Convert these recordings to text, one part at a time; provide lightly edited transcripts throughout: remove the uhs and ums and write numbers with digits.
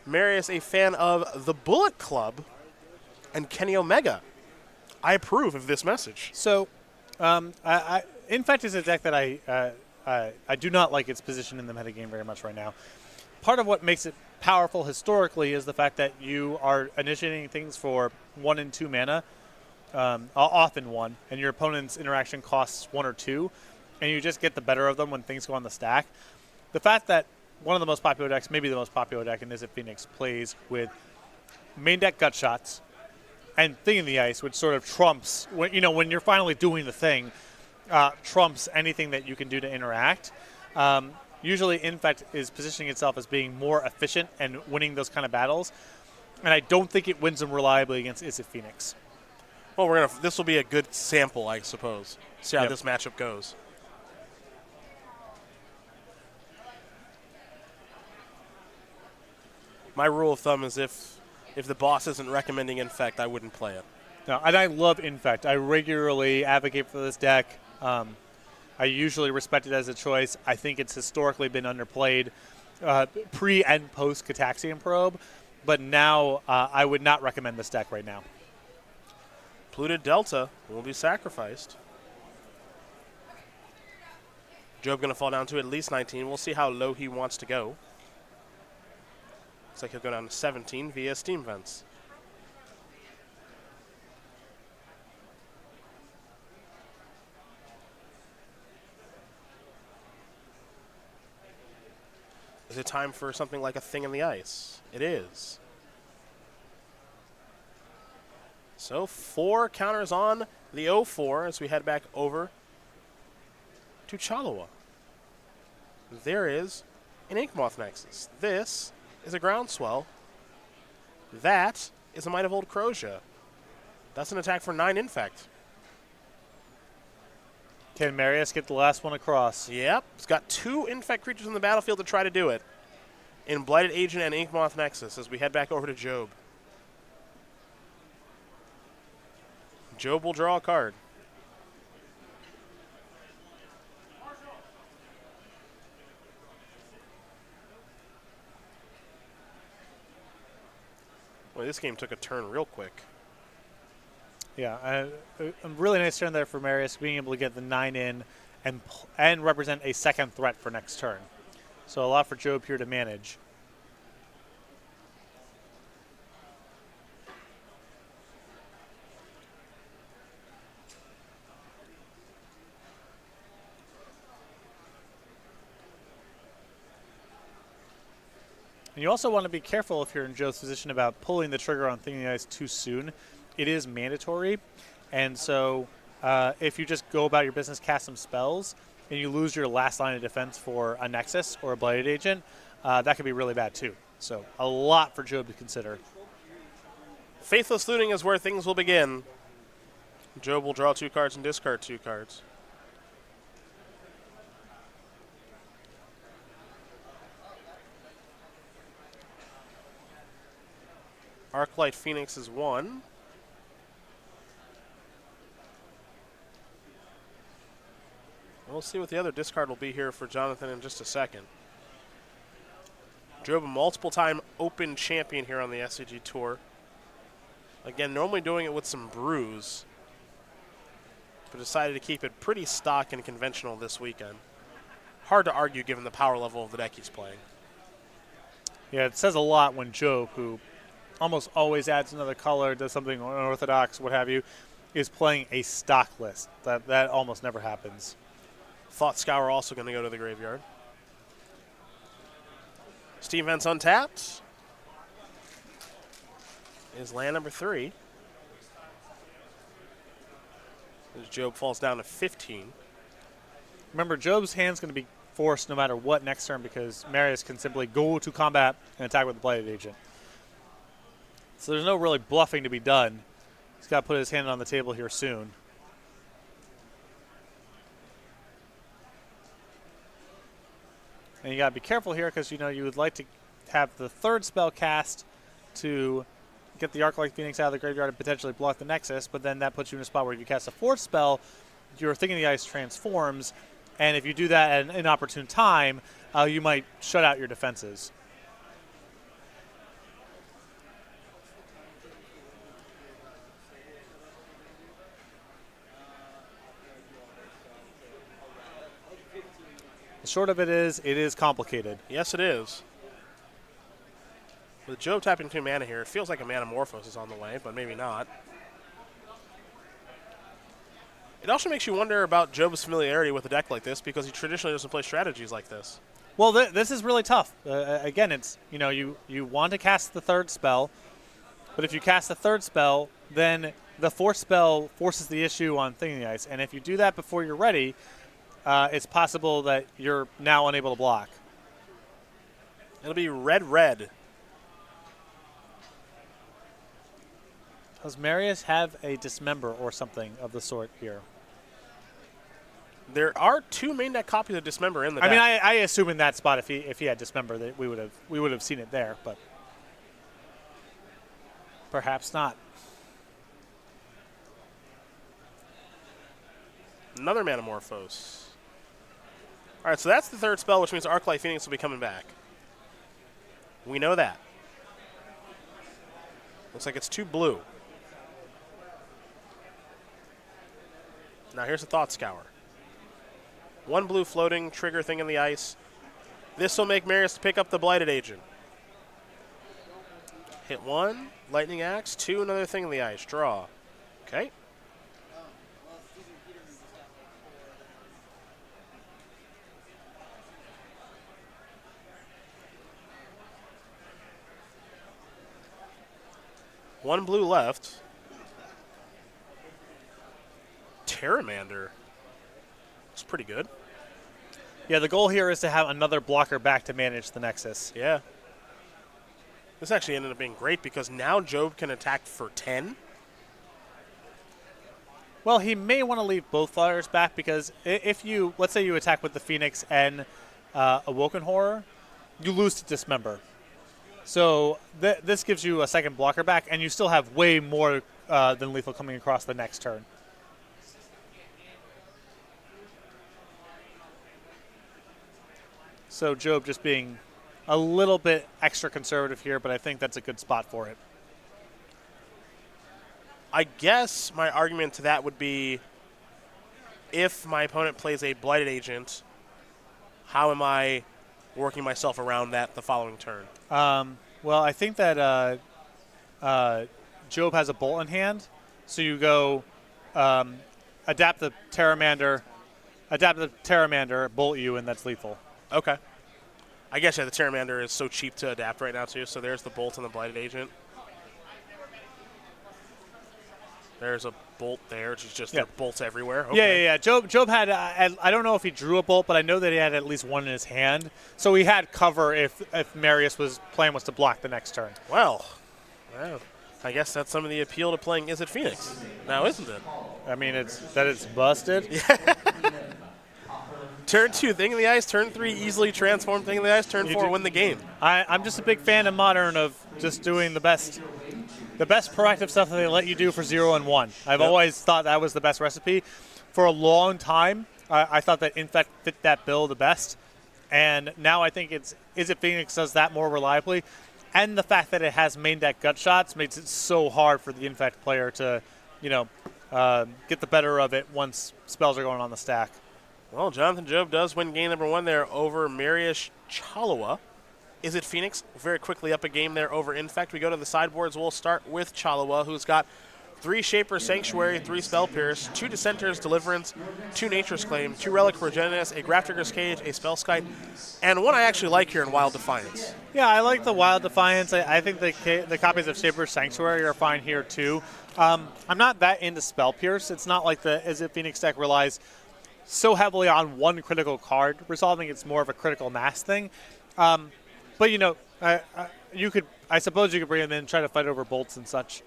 Marius, a fan of the Bullet Club and Kenny Omega. I approve of this message. So, Infect is a deck that I do not like its position in the metagame very much right now. Part of what makes it powerful historically is the fact that you are initiating things for 1 and 2 mana, often 1, and your opponent's interaction costs 1 or 2, and you just get the better of them when things go on the stack. The fact that one of the most popular decks, maybe the most popular deck in Izzet Phoenix, plays with main deck gut shots and Thing in the Ice, which sort of trumps, when you're finally doing the thing, trumps anything that you can do to interact. Usually Infect is positioning itself as being more efficient and winning those kind of battles, and I don't think it wins them reliably against Izzet Phoenix. Well, this will be a good sample, I suppose. See how this matchup goes. My rule of thumb is if the boss isn't recommending Infect, I wouldn't play it. No, and I love Infect. I regularly advocate for this deck. I usually respect it as a choice. I think it's historically been underplayed pre and post Cataxian Probe, but now I would not recommend this deck right now. Polluted Delta will be sacrificed. Job going to fall down to at least 19. We'll see how low he wants to go. Looks like he'll go down to 17 via Steam Vents. Is it time for something like a Thing in the Ice? It is. So 4 counters on the 0-4 as we head back over to Cholewa. There is an Inkmoth Nexus. This is a Groundswell. That is a Might of Old Crozier. That's an attack for 9 Infect. Can Marius get the last one across? Yep. It's got 2 Infect creatures on the battlefield to try to do it. In Blighted Agent and Inkmoth Nexus as we head back over to Job. Job will draw a card. Boy, this game took a turn real quick. Yeah, a really nice turn there for Marius, being able to get the 9 in and represent a second threat for next turn. So a lot for Job here to manage. And you also want to be careful if you're in Joe's position about pulling the trigger on Thing in the Ice too soon. It is mandatory, and so if you just go about your business, cast some spells, and you lose your last line of defense for a Nexus or a Blighted Agent, that could be really bad too. So a lot for Job to consider. Faithless Looting is where things will begin. Job will draw 2 cards and discard 2 cards. Arclight Phoenix is 1. We'll see what the other discard will be here for Jonathan in just a second. Job, a multiple-time Open champion here on the SCG Tour. Again, normally doing it with some brews, but decided to keep it pretty stock and conventional this weekend. Hard to argue given the power level of the deck he's playing. Yeah, it says a lot when Job, who almost always adds another color, does something unorthodox, what have you, is playing a stock list. That almost never happens. Thought Scour also going to go to the graveyard. Steam Vents untapped. Is land number 3. As Job falls down to 15. Remember, Job's hand's going to be forced no matter what next turn because Marius can simply go to combat and attack with the Blighted Agent. So there's no really bluffing to be done. He's got to put his hand on the table here soon. And you got to be careful here because, you would like to have the 3rd spell cast to get the Arclight Phoenix out of the graveyard and potentially block the Nexus, but then that puts you in a spot where if you cast a 4th spell, your Thing in the Ice transforms, and if you do that at an inopportune time, you might shut out your defenses. short of it is complicated. Yes, it is. With Job tapping 2 mana here, it feels like a Manamorphose is on the way, but maybe not. It also makes you wonder about Job's familiarity with a deck like this because he traditionally doesn't play strategies like this. Well, this is really tough. Again, it's you want to cast the 3rd spell, but if you cast the 3rd spell, then the 4th spell forces the issue on Thing in the Ice, and if you do that before you're ready, it's possible that you're now unable to block. It'll be red. Does Marius have a Dismember or something of the sort here? There are 2 main deck copies of Dismember in the deck. I mean, I assume in that spot, if he had Dismember, that we would have seen it there, but perhaps not. Another Manamorphose. All right, so that's the 3rd spell, which means Arclight Phoenix will be coming back. We know that. Looks like it's 2 blue. Now here's a Thought Scour. 1 blue floating, trigger Thing in the Ice. This will make Marius pick up the Blighted Agent. Hit 1, Lightning Axe, 2, another Thing in the Ice. Draw. Okay. One blue left. Terramander. It's pretty good. Yeah, the goal here is to have another blocker back to manage the Nexus. Yeah. This actually ended up being great because now Job can attack for 10. Well, he may want to leave both flyers back because if you, let's say you attack with the Phoenix and Awoken Horror, you lose to Dismember. So this gives you a second blocker back, and you still have way more than lethal coming across the next turn. So Job just being a little bit extra conservative here, but I think that's a good spot for it. I guess my argument to that would be if my opponent plays a Blighted Agent, how am I working myself around that the following turn? Well, I think that Job has a Bolt in hand, so you go adapt the Terramander, bolt you, and that's lethal. Okay. I guess, yeah, the Terramander is so cheap to adapt right now, too, so there's the Bolt and the Blighted Agent. There's a Bolt there, which is just there are bolts everywhere. Okay. Yeah. Job had, I don't know if he drew a Bolt, but I know that he had at least one in his hand. So he had cover if Marius' plan was to block the next turn. Well, I guess that's some of the appeal to playing Is It Phoenix now, isn't it? I mean, it's busted. Turn 2, Thing in the Ice. Turn 3, easily transform Thing in the Ice. Turn 4, win the game. I'm just a big fan of Modern of just doing the best proactive stuff that they let you do for 0 and 1. I've always thought that was the best recipe. For a long time, I thought that Infect fit that bill the best. And now I think Is It Phoenix does that more reliably. And the fact that it has main deck gut shots makes it so hard for the Infect player to, get the better of it once spells are going on the stack. Well, Jonathan Job does win game number 1 there over Marius Cholewa. Is It Phoenix very quickly up a game there over Infect? We go to the sideboards. We'll start with Cholewa, who's got 3 Shaper Sanctuary, 3 Spell Pierce, 2 Dissenter's Deliverance, 2 Nature's Claim, 2 Relic Progenitus, a Grafdigger's Cage, a Spellskite, and one I actually like here in Wild Defiance. Yeah, I like the Wild Defiance. I think the copies of Shaper Sanctuary are fine here too. I'm not that into Spell Pierce. It's not like the Is It Phoenix deck relies so heavily on one critical card resolving. It's more of a critical mass thing. But I suppose you could bring him in and try to fight over bolts and such.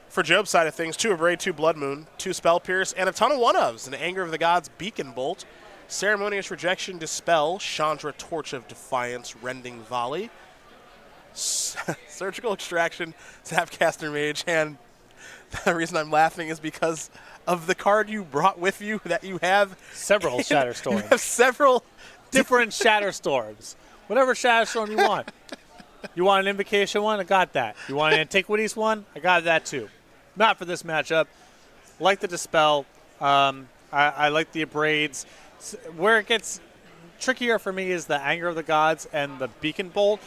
For Job's side of things, 2 Abrade, 2 Blood Moon, 2 Spell Pierce, and a ton of one-ofs. An Anger of the Gods, Beacon Bolt, Ceremonious Rejection, Dispel, Chandra Torch of Defiance, Rending Volley, Surgical Extraction, Zapcaster Mage, and the reason I'm laughing is because of the card you brought with you that you have. Several Shatterstorms. You have several different Shatterstorms. Whatever Shatterstorm you want. You want an Invocation one? I got that. You want an Antiquities one? I got that too. Not for this matchup. Like the Dispel. I like the Abrades. Where it gets trickier for me is the Anger of the Gods and the Beacon Bolt.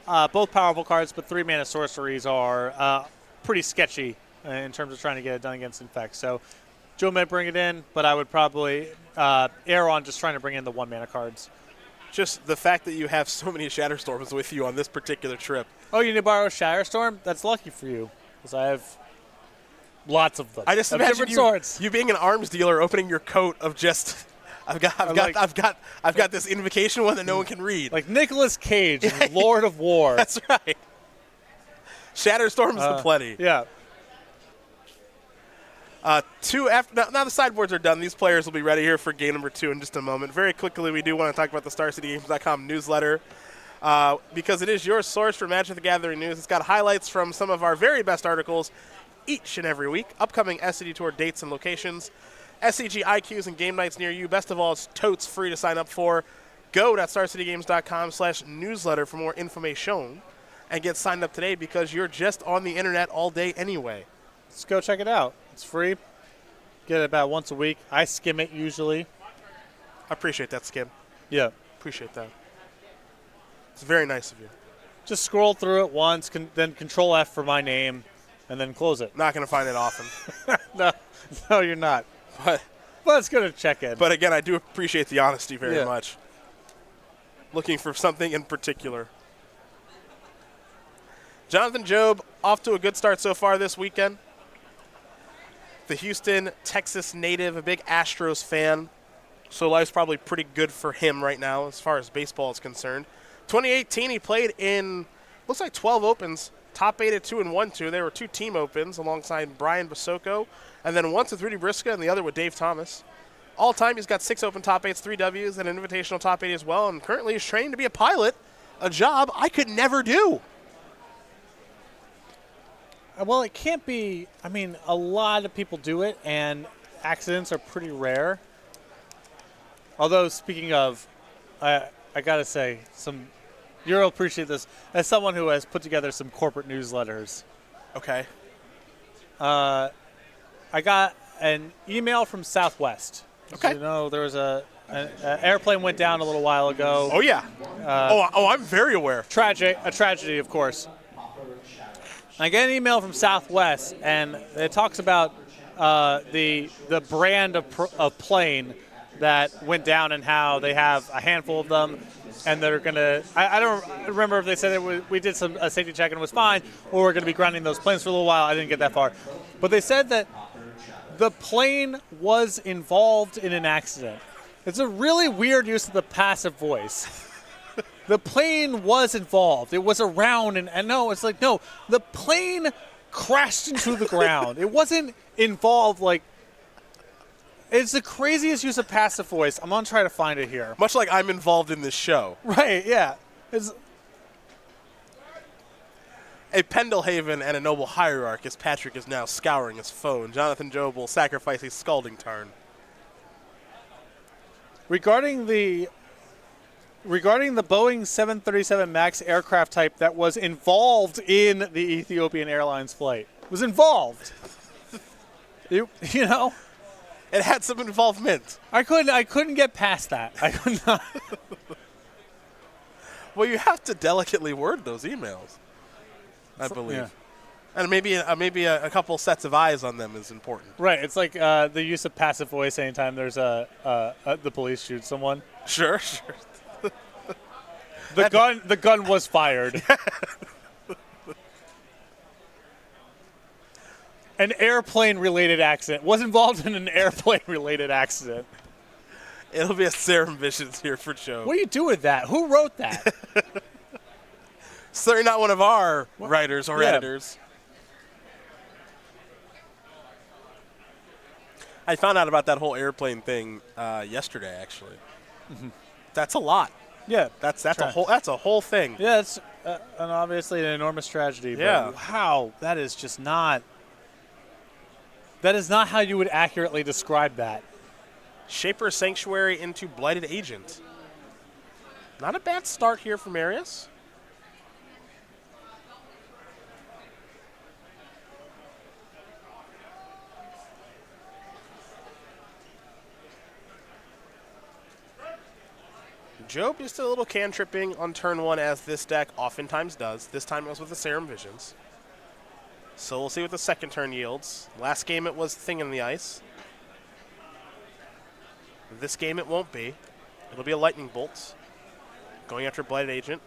Both powerful cards, but 3-mana sorceries are pretty sketchy in terms of trying to get it done against Infect. So Joe may bring it in, but I would probably err on just trying to bring in the 1-mana cards. Just the fact that you have so many Shatterstorms with you on this particular trip. Oh, you need to borrow a Shatterstorm? That's lucky for you, because I have lots of them. I just imagine you being an arms dealer, opening your coat of just, I've got this invocation one that no one can read. Like Nicolas Cage, in Lord of War. That's right. Shatterstorms aplenty. Yeah. Now the sideboards are done. These players will be ready here for game number 2 in just a moment. Very quickly, we do want to talk about the StarCityGames.com newsletter because it is your source for Magic the Gathering news. It's got highlights from some of our very best articles each and every week, upcoming SCG Tour dates and locations, SCG IQs and game nights near you. Best of all, it's totes free to sign up for. Go to StarCityGames.com/newsletter for more information and get signed up today because you're just on the internet all day anyway. Let's go check it out. It's free. Get it about once a week. I skim it usually. I appreciate that, Skim. Yeah. Appreciate that. It's very nice of you. Just scroll through it once, then Control F for my name, and then close it. Not going to find it often. No, you're not. But it's good to check in. But again, I do appreciate the honesty very much. Looking for something in particular. Jonathan Job off to a good start so far this weekend. The Houston, Texas native, a big Astros fan. So life's probably pretty good for him right now as far as baseball is concerned. 2018, he played in, looks like 12 opens, top 8 at 2-1-2. There were 2 team opens alongside Brian Basoko, and then once with Rudy Brisca and the other with Dave Thomas. All time, he's got 6 open top 8s, 3 Ws, and an invitational top 8 as well, and currently he's training to be a pilot, a job I could never do. Well, it can't be. I mean, a lot of people do it, and accidents are pretty rare. Although, speaking of, I got to say, you'll appreciate this. As someone who has put together some corporate newsletters. Okay. I got an email from Southwest. Okay. So, there was an airplane went down a little while ago. Oh, yeah. I'm very aware. A tragedy, of course. I get an email from Southwest, and it talks about the brand of plane that went down and how they have a handful of them, and they're going to – I don't remember if they said we did a safety check and it was fine, or we're going to be grounding those planes for a little while. I didn't get that far. But they said that the plane was involved in an accident. It's a really weird use of the passive voice. The plane was involved. It was around, and no, it's like, no, the plane crashed into the ground. It wasn't involved, like, it's the craziest use of passive voice. I'm going to try to find it here. Much like I'm involved in this show. Right, yeah. It's a Pendelhaven and a noble hierarch as Patrick is now scouring his phone. Jonathan Job will sacrifice a scalding turn. Regarding the Boeing 737 MAX aircraft type that was involved in the Ethiopian Airlines flight. Was involved. You know? It had some involvement. I couldn't get past that. I could not. Well, you have to delicately word those emails, I believe. Yeah. And maybe a couple sets of eyes on them is important. Right. It's like the use of passive voice anytime there's the police shoot someone. Sure. The gun was fired. An airplane-related accident. Was involved in an airplane-related accident. It'll be a serum visions here for Joe. What do you do with that? Who wrote that? Certainly not one of our writers or editors. I found out about that whole airplane thing yesterday, actually. Mm-hmm. That's a lot. Yeah, that's a whole thing. Yeah, it's obviously an enormous tragedy. Yeah. But wow, that is just not. That is not how you would accurately describe that. Shaper Sanctuary into Blighted Agent. Not a bad start here for Marius. Job just did a little cantripping on turn 1, as this deck oftentimes does. This time it was with the Serum Visions. So we'll see what the second turn yields. Last game it was Thing in the Ice. This game it won't be. It'll be a Lightning Bolt. Going after Blighted Agent.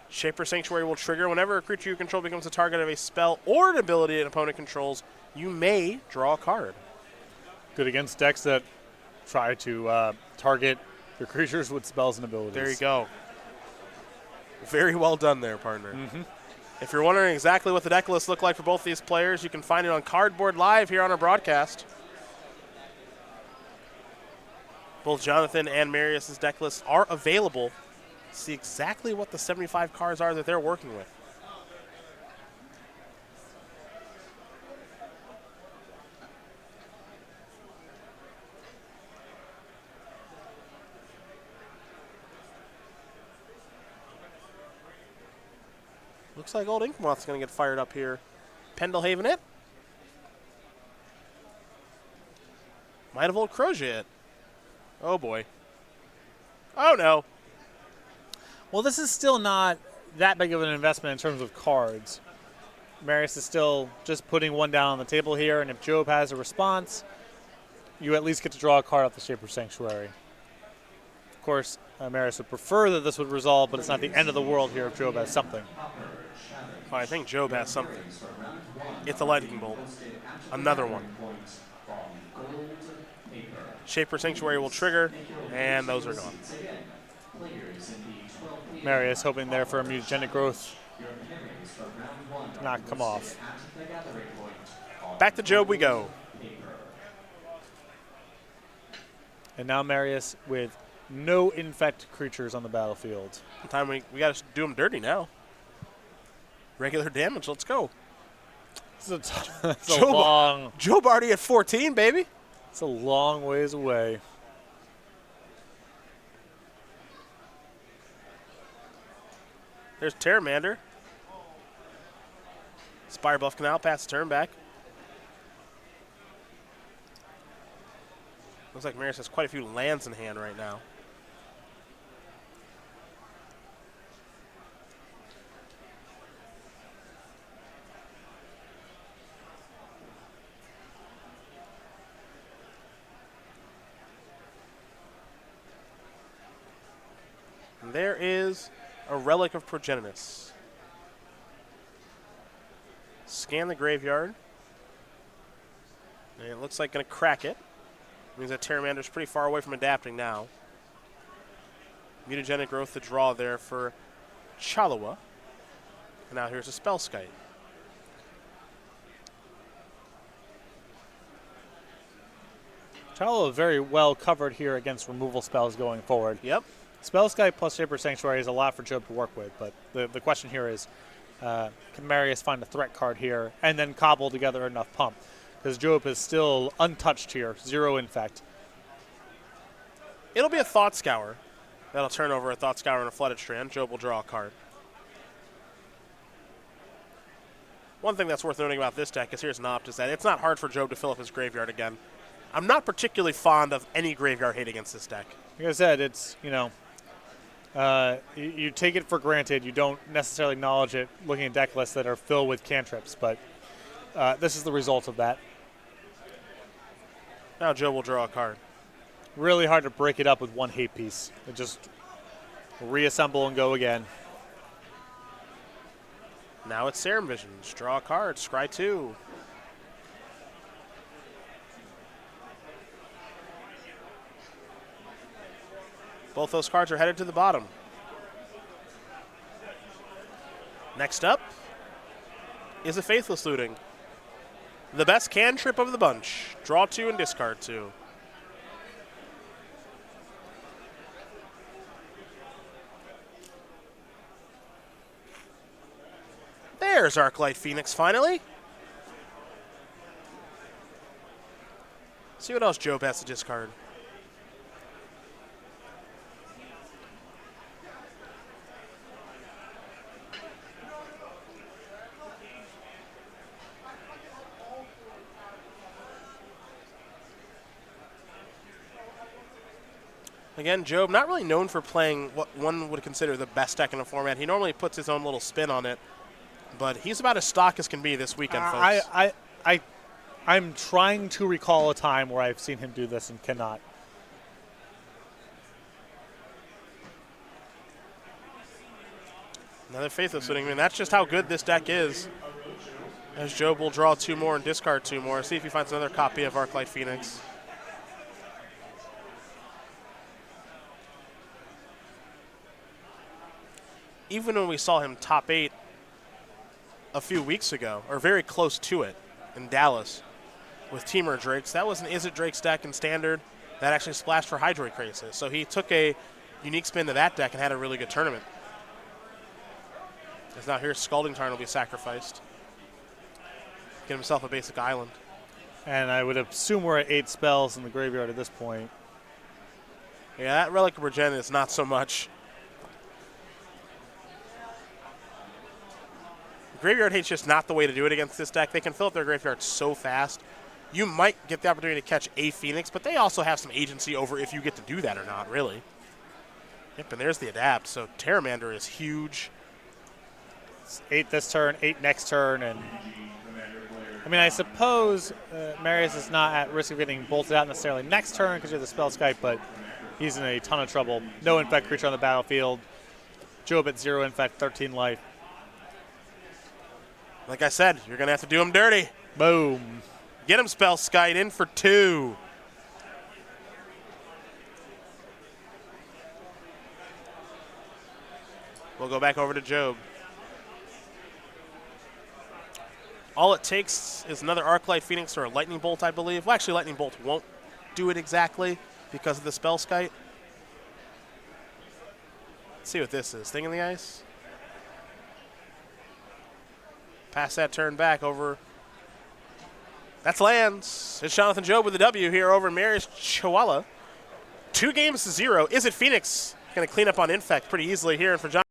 Shaper Sanctuary will trigger whenever a creature you control becomes the target of a spell or an ability an opponent controls. You may draw a card. Good against decks that try to target your creatures with spells and abilities. There you go. Very well done there, partner. Mm-hmm. If you're wondering exactly what the deck lists look like for both these players, you can find it on Cardboard Live here on our broadcast. Both Jonathan and Marius' deck lists are available. See exactly what the 75 cards are that they're working with. Looks like old Inkmoth's going to get fired up here. Pendelhaven it. Might have old Crochet it. Oh boy. Oh no. Well, this is still not that big of an investment in terms of cards. Marius is still just putting one down on the table here, and if Job has a response, you at least get to draw a card off the Shaper Sanctuary. Of course, Marius would prefer that this would resolve, but it's not the end of the world here if Job has something. Oh, I think Job has something. It's a Lightning Bolt. Another one. Shaper Sanctuary will trigger, and those are gone. Marius hoping there for a mutagenic growth to not come off. Back to Job we go. And now Marius with no infect creatures on the battlefield. Time we got to do him dirty now. Regular damage, let's go. It's a long... Job already at 14, baby. It's a long ways away. There's Terramander. Spire Bluff Canal, pass the turn back. Looks like Marius has quite a few lands in hand right now. And there is a Relic of Progenitus. Scan the graveyard. And it looks like going to crack it. Means that Terramander's pretty far away from adapting now. Mutagenic growth to draw there for Cholewa. And now here's a Spellskite. Cholewa very well covered here against removal spells going forward. Yep. Spellskite plus Shaper Sanctuary is a lot for Job to work with, but the question here is, can Marius find a threat card here and then cobble together enough pump? Because Job is still untouched here, 0 infect. It'll be a Thought Scour. That'll turn over a Thought Scour and a Flooded Strand. Job will draw a card. One thing that's worth noting about this deck is here's an opt, is that it's not hard for Job to fill up his graveyard again. I'm not particularly fond of any graveyard hate against this deck. Like I said, it's, you take it for granted. You don't necessarily acknowledge it looking at deck lists that are filled with cantrips, but this is the result of that. Now Joe will draw a card. Really hard to break it up with one hate piece. It just reassemble and go again. Now it's Serum Visions. Draw a card. Scry 2. Both those cards are headed to the bottom. Next up is a Faithless Looting. The best cantrip of the bunch. Draw 2 and discard 2. There's Arclight Phoenix finally. See what else Job has to discard. Again, Job, not really known for playing what one would consider the best deck in the format. He normally puts his own little spin on it, but he's about as stock as can be this weekend, folks. I'm trying to recall a time where I've seen him do this and cannot. Another Faithless Footing. I mean, that's just how good this deck is. As Job will draw 2 more and discard 2 more. See if he finds another copy of Arclight Phoenix. Even when we saw him top 8 a few weeks ago, or very close to it in Dallas with Teamer Drakes, that was an Is It Drake's deck in Standard that actually splashed for Hydroid Crisis. So he took a unique spin to that deck and had a really good tournament. As now here's Scalding Tarn will be sacrificed. Get himself a basic island. And I would assume we're at 8 spells in the graveyard at this point. Yeah, that Relic of Regen is not so much. Graveyard Hate's just not the way to do it against this deck. They can fill up their graveyard so fast. You might get the opportunity to catch a Phoenix, but they also have some agency over if you get to do that or not, really. Yep, and there's the Adapt. So Terramander is huge. It's 8 this turn, 8 next turn, and I mean, I suppose Marius is not at risk of getting bolted out necessarily next turn because you have the Spell Skite, but he's in a ton of trouble. No Infect creature on the battlefield. Job at 0 Infect, 13 life. Like I said, you're going to have to do him dirty. Boom. Get him Spell Skite in for 2. We'll go back over to Job. All it takes is another Arclight Phoenix or a Lightning Bolt, I believe. Well, actually, Lightning Bolt won't do it exactly because of the Spell Skite. Let's see what this is. Thing in the Ice? Pass that turn back over. That's lands. It's Jonathan Job with the W here over Marius Cholewa. 2 games to 0. Is it Phoenix? Going to clean up on Infect pretty easily here. And for John.